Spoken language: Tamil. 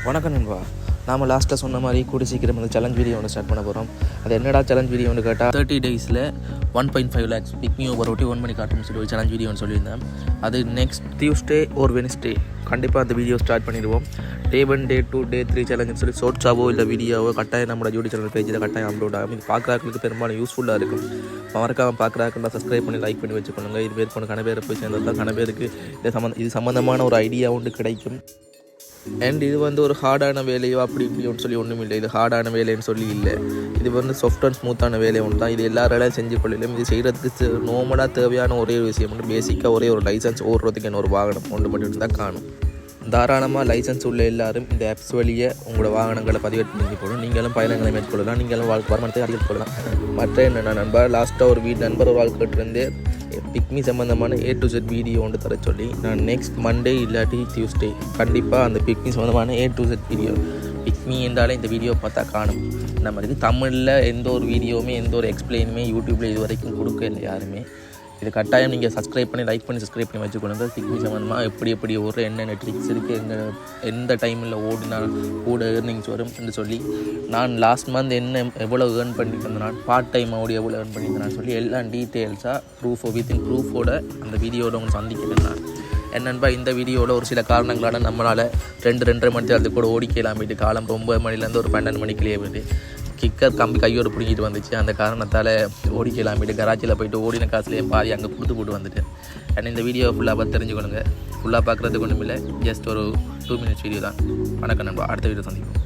வணக்கம் நண்பா. நாம் லாஸ்ட்டாக சொன்ன மாதிரி கூடி சீக்கிரம் வந்து சேலஞ்ச் வீடியோ ஒன்று ஸ்டார்ட் பண்ண போகிறோம். அது என்னடா சேலஞ்ச் வீடியோ ஒன்று கேட்டால் 30 days 1.5 lakhs big me over ஓட்டி 1 மணி காட்டுன்னு சொல்லி ஒரு சேலஞ்ச் வீடியோன்னு சொல்லியிருந்தேன். அது நெக்ஸ்ட் டியூஸ்டே ஒரு வெனஸ்டே கண்டிப்பாக அந்த வீடியோ ஸ்டார்ட் பண்ணிடுவோம். Day 1 Day 2 Day 3 சேலஞ்சுன்னு சொல்லி ஷார்ட்ஸாவோ இல்லை வீடியோவோ கட்டாயம் நம்மளோட யூடியூப் சேனல் பேஜில் கட்டாயம் அப்லோட் ஆகும். இது பார்க்குறவங்களுக்கு பெரும்பாலும் யூஸ்ஃபுல்லாக இருக்கும். மறக்காமல் பார்க்குறாங்கன்னா சப்ஸ்கிரைப் பண்ணி லைக் பண்ணி வச்சுக்கொள்ளுங்க. இது பேர் கொண்டு கணபேரை போய் சேர்ந்தா கணபேருக்கு இது சம்மந்தமான ஒரு ஐடியா ஒன்று கிடைக்கும். அண்ட் இது வந்து ஒரு ஹார்டான வேலையோ அப்படி இப்படின்னு சொல்லி ஒன்றும் இல்லை. இது ஹார்டான வேலைன்னு சொல்லி இல்லை. இது வந்து சாஃப்ட் அண்ட் ஸ்மூத்தான வேலை ஒன்று தான். இது எல்லாராலையும் செஞ்சு கொள்ளலும். இது செய்கிறதுக்கு நார்மலாக தேவையான ஒரே ஒரு விஷயம் வந்து பேசிக்காக ஒரே ஒரு லைசன்ஸ் ஓடுறதுக்கு என்ன ஒரு வாகனம் ஒன்று மட்டும் இருந்தால் காணும். தாராளமாக லைசன்ஸ் உள்ள எல்லாரும் இந்த ஆப்ஸ் வழியே உங்களோட வாகனங்களை பதிவேற்று செஞ்சு போடும். நீங்களும் பயணங்களை மேற்கொள்ளலாம். நீங்களும் வருமானத்தை அதிகரித்து கொள்ளலாம். மற்ற என்ன நண்பர் லாஸ்ட்டாக ஒரு நண்பர் ஒரு வாழ்க்கைட்டு பிக்மி சம்மந்தமான A to Z வீடியோ ஒன்று தர சொல்லி நான் நெக்ஸ்ட் மண்டே இல்லாட்டி டியூஸ்டே கண்டிப்பாக அந்த பிக்மி சம்மந்தமான A to Z video PickMe என்றாலே இந்த வீடியோ பார்த்தா காணும். நம்ம இது தமிழில் எந்த ஒரு வீடியோவுமே எந்த ஒரு எக்ஸ்பிளைனுமே யூடியூப்பில் இது வரைக்கும் கொடுக்க இல்லை யாருமே. இது கட்டாயம் நீங்கள் சப்ஸ்கிரைப் பண்ணி லைக் பண்ணி சப்ஸ்கிரைப் பண்ணி வச்சுக்கொள்ளுங்க. பிக்மி சம்மந்தமாக எப்படி ஒரு என்னென்ன ட்ரிக்ஸ் இருக்குது, எந்த டைமில் ஓடினா கூட ஏர்னிங்ஸ் வரும் என்று சொல்லி நான் லாஸ்ட் மந்த் எவ்வளோ ஏர்ன் பண்ணியிருந்தேன், பார்ட் டைம் ஓடி எவ்வளோ ஏர்ன் பண்ணியிருந்தேன் சொல்லி எல்லாம் டீட்டெயில்ஸாக ப்ரூஃபோட அந்த வீடியோவில் உங்களுக்கு சந்திக்கிறேன். நான் என்னன்பா இந்த வீடியோவில் ஒரு சில காரணங்களான நம்மளால் 2-2.5 மணி நேரத்துக்கு கூட ஓடிக்கலாம். போயிட்டு காலம் 9 மணிலேருந்து ஒரு 12 மணிக்குள்ளேயே போயிட்டு கிக்கர் கம்பி கையோடு பிடிக்கிட்டு வந்துச்சு. அந்த காரணத்தால் ஓடிக்கலாம். போயிட்டு கராச்சியில் போயிட்டு ஓடின காசுலேயே பாதி அங்கே கொடுத்து போட்டு வந்துட்டேன். ஏன்னா இந்த வீடியோ ஃபுல்லாக பார்த்து தெரிஞ்சுக்கொள்ளுங்க. ஃபுல்லாக பார்க்குறதுக்கு ஒன்றும் இல்லை, ஜஸ்ட் ஒரு 2 minutes வீடியோ தான். வணக்கம் நண்பா, அடுத்த வீடியோ சந்திப்போம்.